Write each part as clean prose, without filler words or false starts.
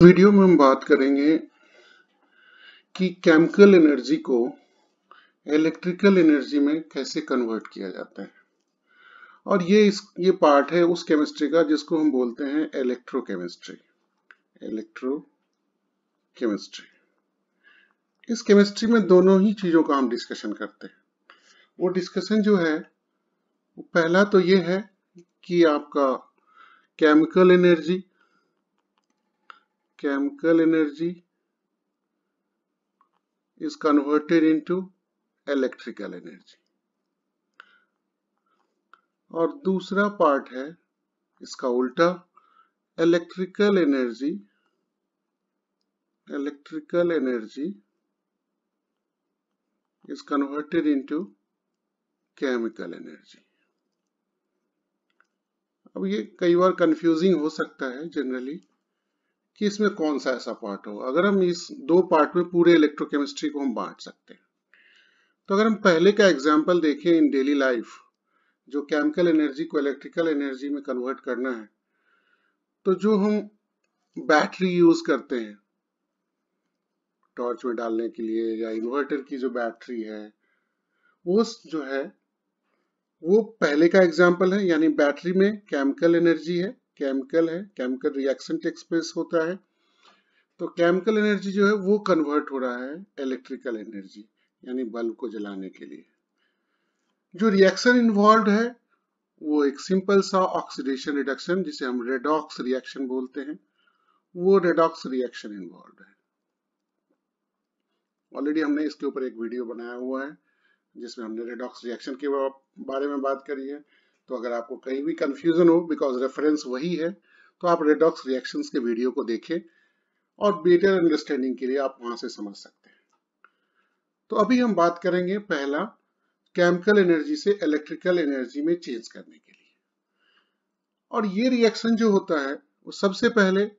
Video में हम बात करेंगे कि केमिकल एनर्जी को इलेक्ट्रिकल एनर्जी में कैसे कन्वर्ट किया जाता है। और ये पार्ट है उस केमिस्ट्री का जिसको हम बोलते हैं इलेक्ट्रोकेमिस्ट्री। इस केमिस्ट्री में दोनों ही चीजों का हम डिस्कशन करते हैं। वो डिस्कशन जो है पहला तो ये है कि आपका chemical energy is converted into electrical energy, और दूसरा पार्ट है इसका उल्टा, electrical energy is converted into chemical energy। अब ये कई बार कंफ्यूजिंग हो सकता है जनरली कि इसमें कौन सा ऐसा पार्ट हो। अगर हम इस दो पार्ट में पूरे इलेक्ट्रोकेमिस्ट्री को हम बांट सकते हैं, तो अगर हम पहले का एग्जांपल देखें इन डेली लाइफ, जो केमिकल एनर्जी को इलेक्ट्रिकल एनर्जी में कन्वर्ट करना है, तो जो हम बैटरी यूज करते हैं टॉर्च में डालने के लिए, या इन्वर्टर की जो बैटरी है, वो जो है वो पहले का एग्जांपल है। यानी बैटरी में केमिकल एनर्जी है, केमिकल रिएक्शन टेक्स प्लेस होता है, तो केमिकल एनर्जी जो है वो कन्वर्ट हो रहा है इलेक्ट्रिकल एनर्जी, यानी बल्ब को जलाने के लिए। जो रिएक्शन इन्वॉल्व है वो एक सिंपल सा ऑक्सीडेशन रिडक्शन, जिसे हम रेडॉक्स रिएक्शन बोलते हैं, वो रेडॉक्स रिएक्शन इन्वॉल्व है। ऑलरेडी हमने इसके ऊपर एक वीडियो बनाया हुआ है जिसमें हमने रेडॉक्स रिएक्शन के बारे में बात करी है। तो अगर आपको कहीं भी कंफ्यूजन हो, बिकॉज रेफरेंस वही है, तो आप रेडॉक्स रिएक्शंस के वीडियो को देखें और बेटर अंडरस्टैंडिंग के लिए आप वहां से समझ सकते हैं। तो अभी हम बात करेंगे पहला, केमिकल एनर्जी से इलेक्ट्रिकल एनर्जी में चेंज करने के लिए। और ये रिएक्शन जो होता है वो सबसे पहले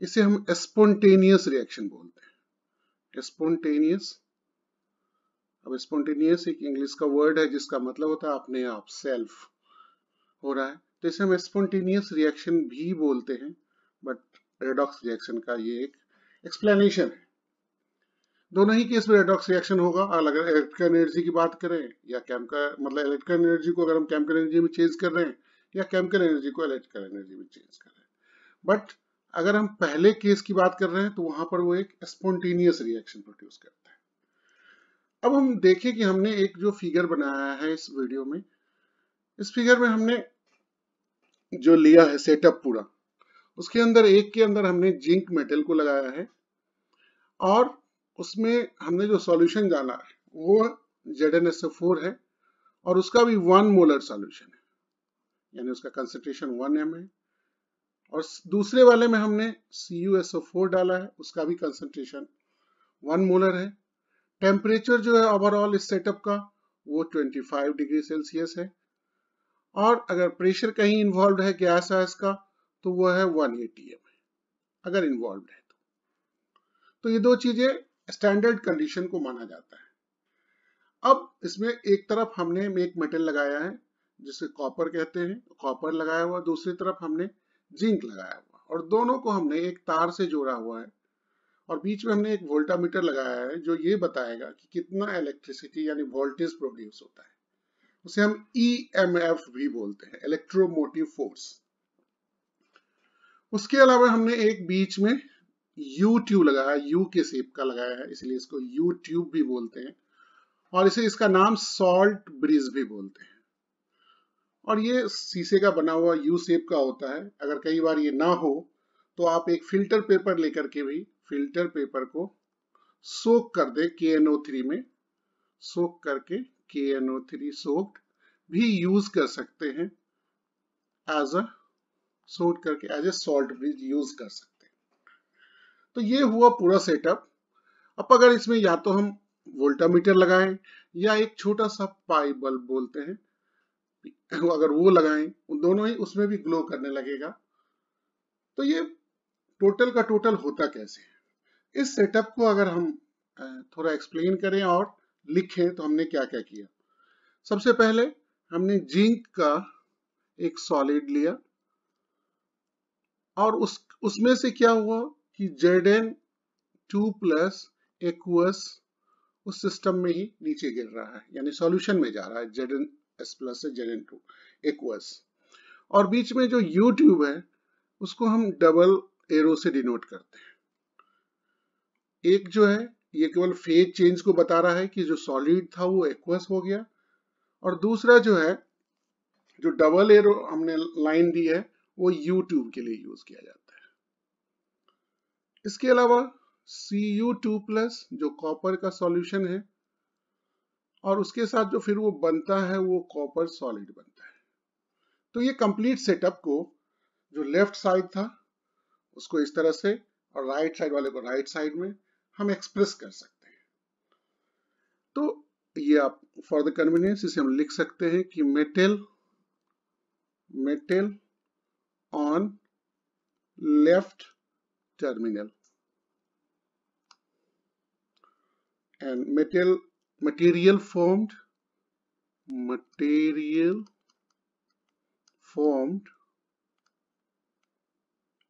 इसे हम स्पॉन्टेनियस रिएक्शन बोलते हैं। स्पॉन्टेनियस, अब स्पॉन्टेनियस एक इंग्लिश का वर्ड है जिसका मतलब होता है अपने आप, सेल्फ हो रहा है, तो इसे हम स्पॉन्टेनियस रिएक्शन भी बोलते हैं। बट रेडॉक्स रिएक्शन का ये एक एक्सप्लेनेशन है। दोनों ही केस में रेडॉक्स रिएक्शन होगा। अगर इलेक्ट्रिकल एनर्जी की बात करें या केमिकल, मतलब इलेक्ट्रिकल एनर्जी को अगर हम केमिकल एनर्जी में चेंज कर रहे हैं, या केमिकल एनर्जी को इलेक्ट्रिकल एनर्जी में चेंज कर रहे हैं। बट अगर हम पहले केस की बात कर रहे हैं तो वहां पर वो एक स्पॉन्टेनियस रिएक्शन प्रोड्यूस करता है। अब हम देखें कि हमने एक जो फिगर बनाया है इस वीडियो में, इस फिगर में हमने जो लिया है सेटअप पूरा, उसके अंदर एक के अंदर हमने जिंक मेटल को लगाया है, और उसमें हमने जो सॉल्यूशन जाना है वो ZnSO4 है, और उसका भी 1 मोलर सॉल्यूशन है, यानी उसका कंसंट्रेशन 1 m है। और दूसरे वाले में हमने CuSO4 डाला है, उसका भी कंसंट्रेशन 1 मोलर है। टेम्परेचर जो है ओवरऑल इस सेटअप का वो 25 डिग्री सेल्सियस है, और अगर प्रेशर कहीं इन्वॉल्व है गैस का, तो वो है 180 m अगर इन्वॉल्व है तो ये दो चीजें स्टैंडर्ड कंडीशन को माना जाता है। अब इसमें एक तरफ हमने एक मेटल लगाया है जिसे कॉपर कहते हैं, कॉपर लगाया हुआ, दूसरी तरफ हमने जिंक लगाया हुआ, और दोनों को हमने एक तार से जोड़ा हुआ है, और बीच में हमने एक वोल्टामीटर लगाया है जो ये बताएगा कि कितना इलेक्ट्रिसिटी यानी वोल्टेज प्रोड्यूस होता है। उसे हम EMF भी बोलते हैं, इलेक्ट्रोमोटिव फोर्स। उसके अलावा हमने एक बीच में यू ट्यूब लगाया, यू के शेप का लगाया है, इसलिए इसको यू ट्यूब भी बोलते हैं, और इसे इसका नाम सॉल्ट ब्रिज भी बोलते हैं। और ये शीशे का बना हुआ यू शेप का होता है। अगर कई बार ये ना हो तो आप एक फिल्टर पेपर लेकर के भी फिल्टर पेपर को सोक कर दे KNO3 में, सोक करके KNO3 सोक्ड भी यूज कर सकते हैं, एज अ सोक करके as a salt bridge use कर सकते हैं। तो ये हुआ पूरा सेटअप। अब अगर इसमें या तो हम वोल्टामीटर लगाएं या एक छोटा सा पाई बल्ब बोलते हैं, अगर वो लगाएं, दोनों ही उसमें भी ग्लो करने लगेगा। तो ये टोटल का टोटल होता कैसे है। इस सेटअप को अगर हम थोड़ा एक्सप्लेन करें और लिखें तो हमने क्या क्या किया। सबसे पहले हमने जिंक का एक सॉलिड लिया, और उसमें से क्या हुआ, कि Zn2 प्लस एक्वस उस सिस्टम में ही नीचे गिर रहा है, यानी सॉल्यूशन में जा रहा है Zns प्लस से Zn2 एक्वस। और बीच में जो U ट्यूब है उसको हम डबल एरो से डिनोट करते हैं। एक जो है ये केवल फेज चेंज को बता रहा है कि जो सॉलिड था वो एक्वस हो गया, और दूसरा जो है जो डबल एरो हमने लाइन दी है वो यू ट्यूब के लिए यूज किया जाता है। इसके अलावा Cu2 प्लस जो कॉपर का सॉल्यूशन है, और उसके साथ जो फिर वो बनता है वो कॉपर सॉलिड बनता है। तो ये कंप्लीट सेटअप को जो लेफ्ट साइड था उसको इस तरह से और राइट साइड वाले को राइट साइड में हम एक्सप्रेस कर सकते हैं। तो ये आप फॉर द कन्वीनियंस इसे हम लिख सकते हैं कि metal on left terminal and material formed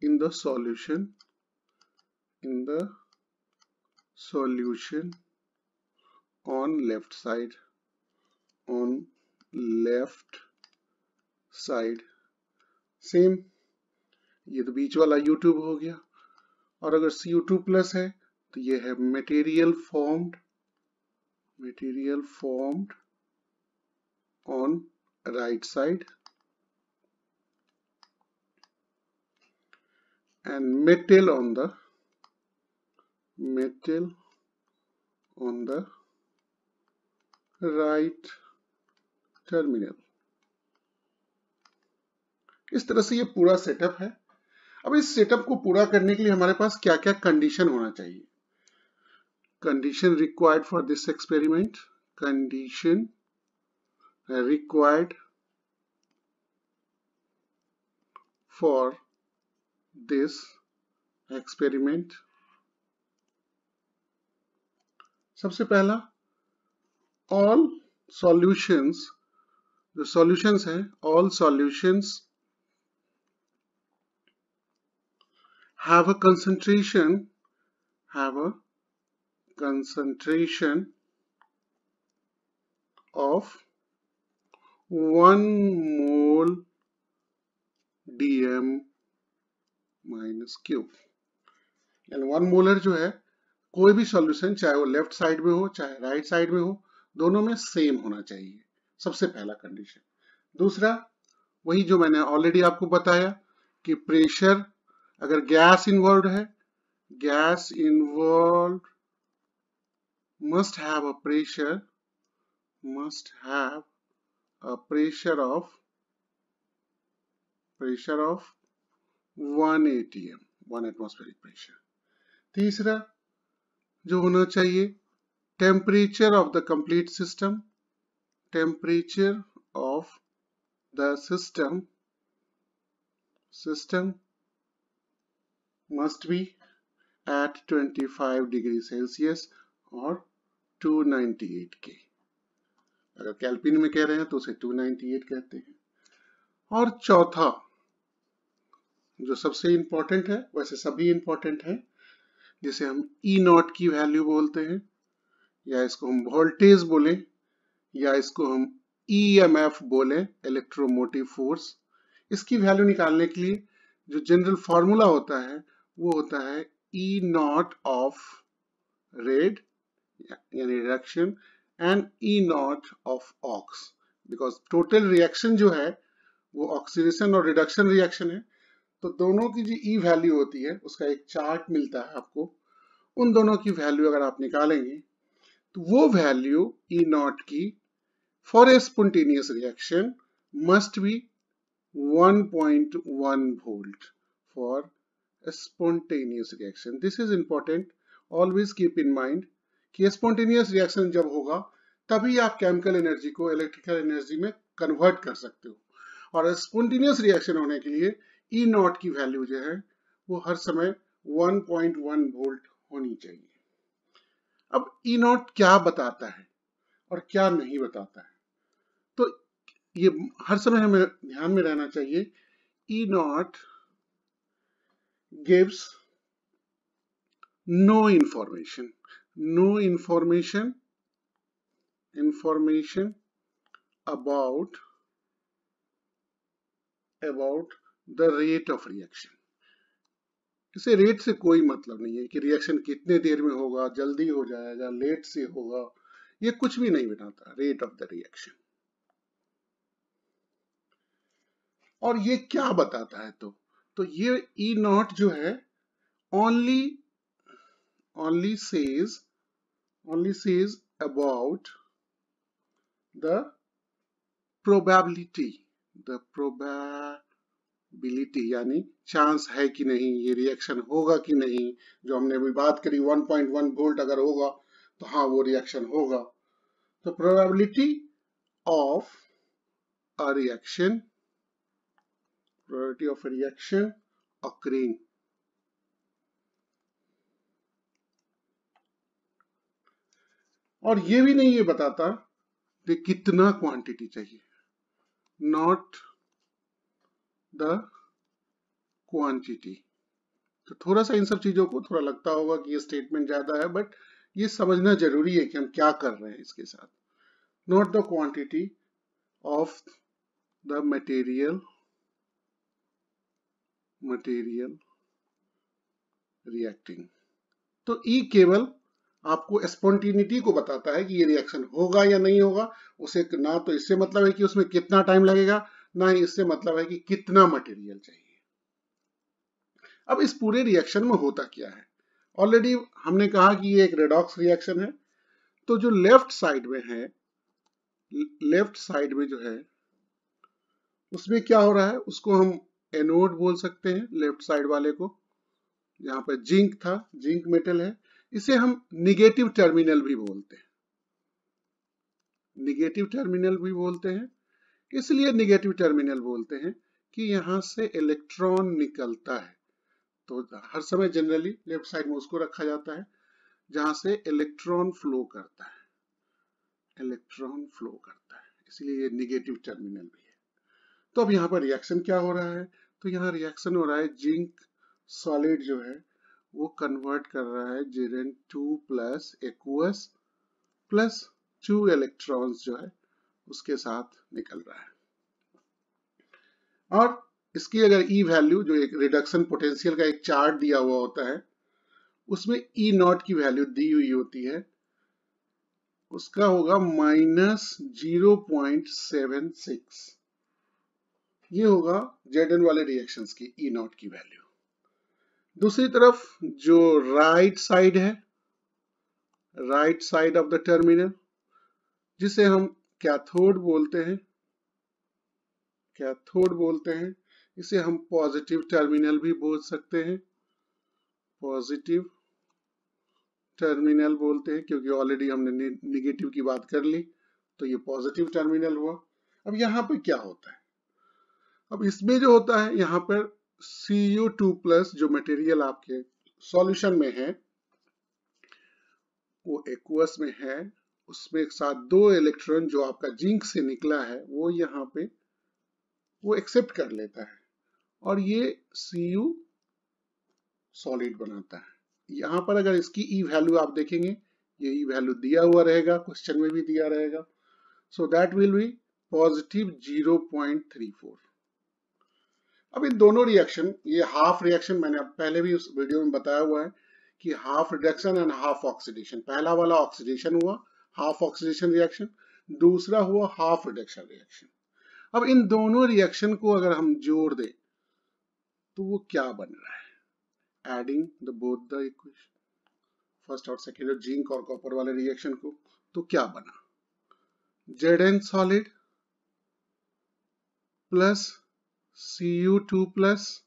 in the solution on left side same, ये तो बीच वाला U ट्यूब हो गया। और अगर Cu2 प्लस है तो ये है material formed on right side, and metal on the right terminal। इस तरह से ये पूरा सेटअप है। अब इस सेटअप को पूरा करने के लिए हमारे पास क्या क्या कंडीशन होना चाहिए। Condition required for this experiment, condition required for this experiment. सबसे पहला, ऑल सॉल्यूशंस, जो सॉल्यूशंस हैं, all solutions have a concentration of 1 mole dm minus q। यानी 1 मोलर जो है कोई भी सॉल्यूशन, चाहे वो लेफ्ट साइड में हो चाहे राइट साइड में हो, दोनों में सेम होना चाहिए, सबसे पहला कंडीशन। दूसरा, वही जो मैंने ऑलरेडी आपको बताया कि प्रेशर, अगर गैस इन्वॉल्व है, gas involve must have a pressure of 1 atm, 1 atmospheric pressure। तीसरा जो होना चाहिए, temperature of the complete system, temperature of the system must be at 25 degree Celsius और 298 K। अगर केल्विन में कह रहे हैं तो उसे 298 कहते हैं। और चौथा जो सबसे इंपॉर्टेंट है, वैसे सभी इंपॉर्टेंट है, जिसे हम E नॉट की वैल्यू बोलते हैं, या इसको हम वोल्टेज बोले, या इसको हम EMF बोले, इलेक्ट्रोमोटिव फोर्स। इसकी वैल्यू निकालने के लिए जो जनरल फॉर्मूला होता है वो होता है E नॉट ऑफ रेड यानी reduction and E not of aux, because total reaction जो है वो ऑक्सीडेशन और रिडक्शन रिएक्शन है। तो दोनों की जो E वैल्यू होती है उसका एक चार्ट मिलता है आपको। उन दोनों की वैल्यू अगर आप निकालेंगे तो वो वैल्यू E नॉट की for a spontaneous reaction must be 1.1 volt for a spontaneous reaction। This is important, always keep in mind कि spontaneous reaction जब होगा तभी आप केमिकल एनर्जी को इलेक्ट्रिकल एनर्जी में कन्वर्ट कर सकते हो, और स्पॉन्टेनियस रिएक्शन होने के लिए E नॉट की वैल्यू जो है वो हर समय 1.1 वोल्ट होनी चाहिए। अब E नॉट क्या बताता है और क्या नहीं बताता है, तो ये हर समय हमें ध्यान में रहना चाहिए। E not gives no information, no information about the rate of reaction। इसे रेट से कोई मतलब नहीं है कि रिएक्शन कितने देर में होगा, जल्दी हो जाएगा, लेट से होगा, ये कुछ भी नहीं बताता रेट ऑफ द रिएक्शन। और ये क्या बताता है? तो ये ई नॉट जो है only says about the probability यानी चांस है कि नहीं, ये रिएक्शन होगा कि नहीं। जो हमने अभी बात करी 1.1 वोल्ट अगर होगा तो हाँ वो रिएक्शन होगा। तो probability of a reaction occurring, और ये भी नहीं ये बताता कि कितना क्वांटिटी चाहिए, नॉट द क्वांटिटी। तो थोड़ा सा इन सब चीजों को थोड़ा लगता होगा कि ये स्टेटमेंट ज्यादा है, बट ये समझना जरूरी है कि हम क्या कर रहे हैं इसके साथ। Not the quantity of the material reacting. तो ई केवल आपको स्पॉन्टेनिटी को बताता है कि ये रिएक्शन होगा या नहीं होगा। उसे ना तो इससे मतलब है कि उसमें कितना टाइम लगेगा, ना ही इससे मतलब है कि कितना मटेरियल चाहिए। अब इस पूरे रिएक्शन में होता क्या है? ऑलरेडी हमने कहा कि ये एक रेडॉक्स रिएक्शन है। तो जो लेफ्ट साइड में जो है उसमें क्या हो रहा है, उसको हम एनोड बोल सकते हैं, लेफ्ट साइड वाले को। यहाँ पे जिंक था, जिंक मेटल है, इसे हम निगेटिव टर्मिनल भी बोलते हैं। इसलिए निगेटिव टर्मिनल बोलते हैं कि यहां से इलेक्ट्रॉन निकलता है। तो हर समय जनरली लेफ्ट साइड में उसको रखा जाता है जहां से इलेक्ट्रॉन फ्लो करता है, इसलिए ये निगेटिव टर्मिनल भी है। तो अब यहाँ पर रिएक्शन क्या हो रहा है? तो यहाँ रिएक्शन हो रहा है, जिंक सॉलिड जो है वो कन्वर्ट कर रहा है Zn2 plus aqueous plus 2 electrons जो है उसके साथ निकल रहा है। और इसकी अगर ई वैल्यू, जो एक रिडक्शन पोटेंशियल का एक चार्ट दिया हुआ होता है, उसमें ई नॉट की वैल्यू दी हुई होती है, उसका होगा -0.76। ये होगा Zn वाले रिएक्शंस की ई नॉट की वैल्यू। दूसरी तरफ जो right side of the terminal, जिसे हम कैथोड बोलते हैं, इसे हम पॉजिटिव टर्मिनल भी बोल सकते हैं, क्योंकि ऑलरेडी हमने निगेटिव की बात कर ली, तो ये पॉजिटिव टर्मिनल हुआ। अब यहाँ पे क्या होता है? अब इसमें जो होता है, यहाँ पर Cu2+ जो मटेरियल आपके सॉल्यूशन में है वो एक्वस में है, उसमें एक साथ 2 इलेक्ट्रॉन जो आपका जिंक से निकला है वो यहाँ पे वो एक्सेप्ट कर लेता है और ये Cu सॉलिड बनाता है। यहाँ पर अगर इसकी ई वैल्यू आप देखेंगे, ये ई वैल्यू दिया हुआ रहेगा, क्वेश्चन में भी दिया रहेगा। So that will be +0.34। अब इन दोनों रिएक्शन, ये हाफ रिएक्शन मैंने पहले भी उस वीडियो में बताया हुआ है कि half reduction and half oxidation. पहला वाला ऑक्सीडेशन हुआ, हाफ ऑक्सीडेशन रिएक्शन, दूसरा हुआ हाफ रिडक्शन रिएक्शन। अब इन दोनों रिएक्शन को अगर हम जोड़ दें तो वो क्या बन रहा है? Adding both the equation, first और सेकेंड जिंक और कॉपर वाले रिएक्शन को, तो क्या बना? Zn solid plus Cu2+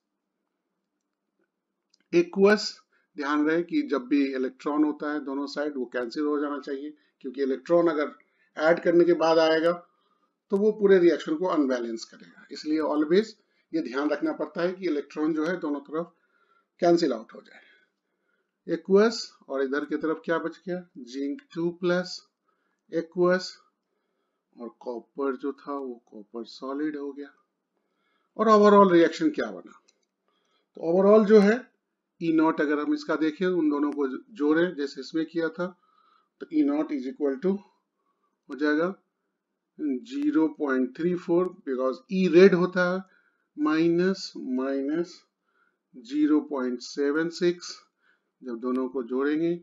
aqueous. ध्यान रहे कि जब भी इलेक्ट्रॉन होता है दोनों साइड वो कैंसिल हो जाना चाहिए, क्योंकि इलेक्ट्रॉन अगर ऐड करने के बाद आएगा तो वो पूरे रिएक्शन को अनबैलेंस करेगा। इसलिए ऑलवेज ये ध्यान रखना पड़ता है कि इलेक्ट्रॉन जो है दोनों तरफ कैंसिल आउट हो जाए। एक्वस, और इधर की तरफ क्या बच गया? Zn2+ एक्वस, और कॉपर जो था वो कॉपर सॉलिड हो गया। और ओवरऑल रिएक्शन क्या बना? तो ओवरऑल जो है ई नॉट अगर हम इसका देखें उन दोनों को जोड़ें जैसे इसमें किया था, तो ई नॉट इज इक्वल टू हो जाएगा 0.34 बिकॉज ई रेड होता है, माइनस माइनस 0.76, जब दोनों को जोड़ेंगे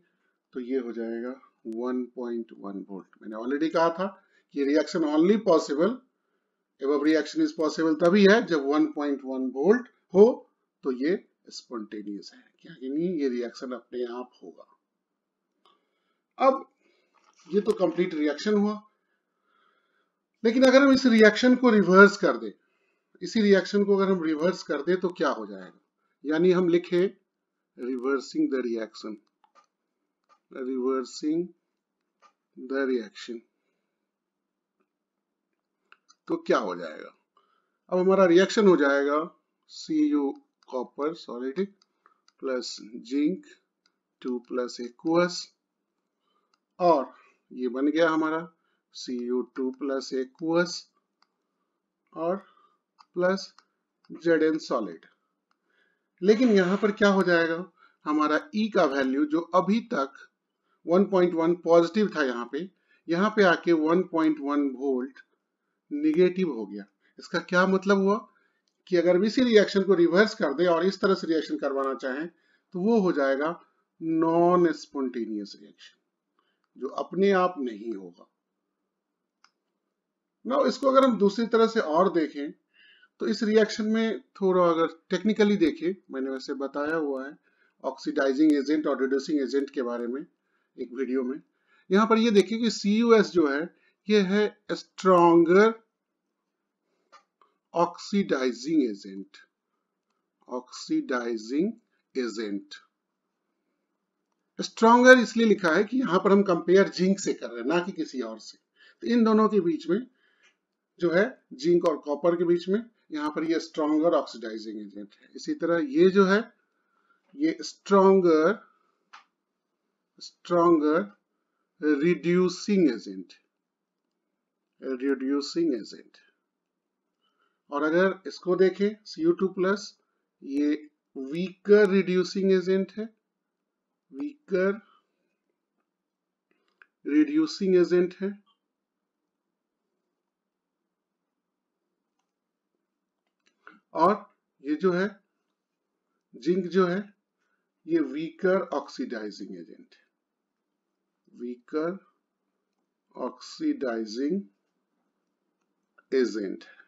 तो ये हो जाएगा 1.1 वोल्ट। मैंने ऑलरेडी कहा था कि रिएक्शन ओनली पॉसिबल, एवं रिएक्शन इज पॉसिबल तभी है जब 1.1 वोल्ट हो, तो ये स्पॉन्टेनियस है, क्या कि नहीं, ये रिएक्शन अपने आप होगा। अब ये तो कंप्लीट रिएक्शन हुआ, लेकिन अगर हम इस रिएक्शन को रिवर्स कर दें, इसी रिएक्शन को अगर हम रिवर्स कर दें तो क्या हो जाएगा, यानी हम लिखे reversing the reaction, reversing the reaction, तो क्या हो जाएगा। अब हमारा रिएक्शन हो जाएगा Cu copper solid plus zinc 2 plus aqueous, और ये बन गया हमारा Cu2 प्लस एक्वस और प्लस Zn सॉलिड। लेकिन यहां पर क्या हो जाएगा, हमारा E का वैल्यू जो अभी तक 1.1 पॉजिटिव था, यहाँ पे आके 1.1 वोल्ट निगेटिव हो गया। इसका क्या मतलब हुआ कि अगर हम इसी रिएक्शन को रिवर्स कर दे और इस तरह से रिएक्शन करवाना चाहें तो वो हो जाएगा नॉन स्पॉन्टेनियस रिएक्शन, जो अपने आप नहीं होगा। ना इसको अगर हम दूसरी तरह से और देखें तो इस रिएक्शन में थोड़ा अगर टेक्निकली देखें, मैंने वैसे बताया हुआ है ऑक्सीडाइजिंग एजेंट और रिड्यूसिंग एजेंट के बारे में एक वीडियो में। यहाँ पर ये देखिए कि CuS जो है ये है stronger oxidising agent, oxidising agent. Stronger इसलिए लिखा है कि यहां पर हम कंपेयर जिंक से कर रहे हैं, ना कि किसी और से। तो इन दोनों के बीच में जो है जिंक और कॉपर के बीच में, यहाँ पर ये स्ट्रॉन्गर ऑक्सीडाइजिंग एजेंट है। इसी तरह ये जो है ये stronger reducing agent, reducing agent. और अगर इसको देखें Cu2 प्लस, ये वीकर रिड्यूसिंग एजेंट है, वीकर रिड्यूसिंग एजेंट है। और ये जो है जिंक जो है ये वीकर ऑक्सीडाइजिंग एजेंट है, वीकर ऑक्सीडाइजिंग एजेंट है।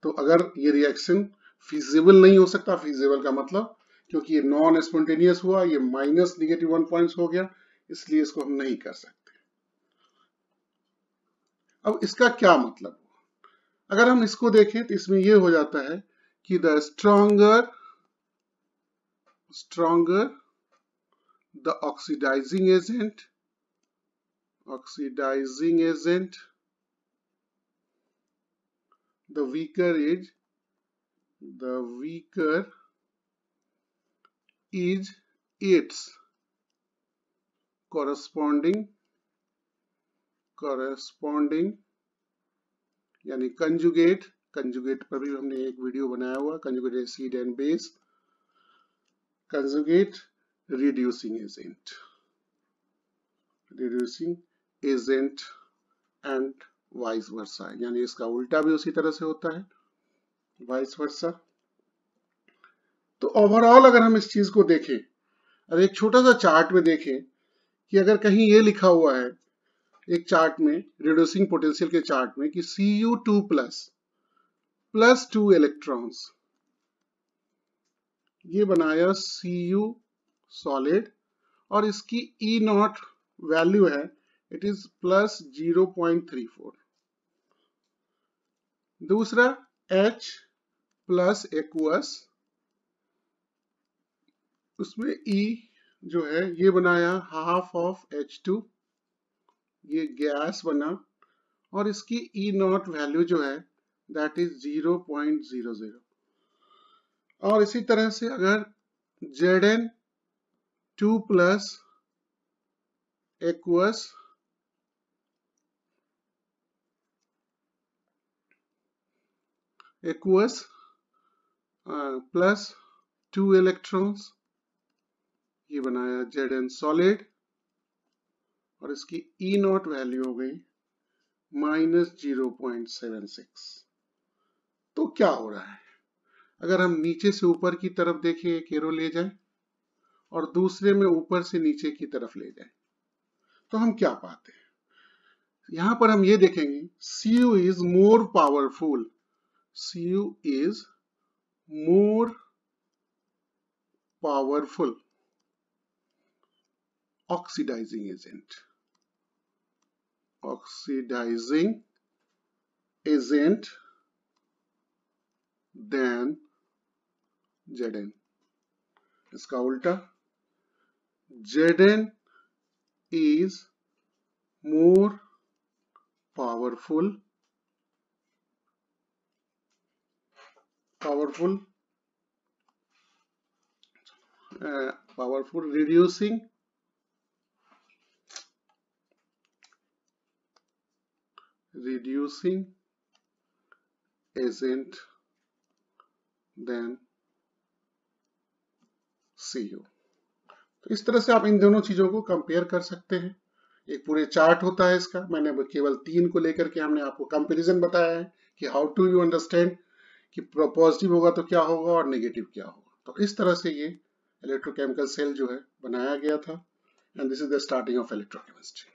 तो अगर ये रिएक्शन फिजिबल नहीं हो सकता, फिजिबल का मतलब क्योंकि ये नॉन स्पॉन्टेनियस हुआ, ये माइनस -1 पॉइंट्स हो गया, इसलिए इसको हम नहीं कर सकते। अब इसका क्या मतलब, अगर हम इसको देखें तो इसमें ये हो जाता है कि the stronger the oxidising agent, the weaker is its corresponding यानी कंजुगेट पर भी हमने एक वीडियो बनाया हुआ, conjugate acid and base, conjugate reducing agent and vice versa, यानी इसका उल्टा भी उसी तरह से होता है, वाइस वर्सा। तो ओवरऑल अगर हम इस चीज को देखें, अगर एक छोटा सा चार्ट में देखें कि अगर कहीं ये लिखा हुआ है एक चार्ट में, रिड्यूसिंग पोटेंशियल के चार्ट में, कि Cu2 प्लस 2 इलेक्ट्रॉन्स, ये बनाया Cu सॉलिड और इसकी E नॉट वैल्यू है, इट इज प्लस 0.34। दूसरा H प्लस एक्वस, उसमें E जो है ये बनाया हाफ ऑफ H2, ये गैस बना और इसकी E नॉट वैल्यू जो है दैट इज 0.00। और इसी तरह से अगर Zn2 plus aqueous plus 2 electrons, ये बनाया Zn सॉलिड और इसकी E नॉट वैल्यू हो गई -0.76। तो क्या हो रहा है, अगर हम नीचे से ऊपर की तरफ देखें, एक एरो ले जाए और दूसरे में ऊपर से नीचे की तरफ ले जाए, तो हम क्या पाते हैं, यहां पर हम ये देखेंगे Cu is more powerful, Cu is more powerful oxidizing agent, oxidizing agent than Zn। इसका उल्टा, Zn is more powerful reducing agent than Cu। तो इस तरह से आप इन दोनों चीजों को कंपेयर कर सकते हैं। एक पूरे चार्ट होता है इसका, मैंने केवल 3 को लेकर के हमने आपको कंपैरिजन बताया है कि हाउ टू यू अंडरस्टैंड कि पॉजिटिव होगा तो क्या होगा और नेगेटिव क्या होगा। तो इस तरह से ये इलेक्ट्रोकेमिकल सेल जो है बनाया गया था, and this is the starting of electrochemistry.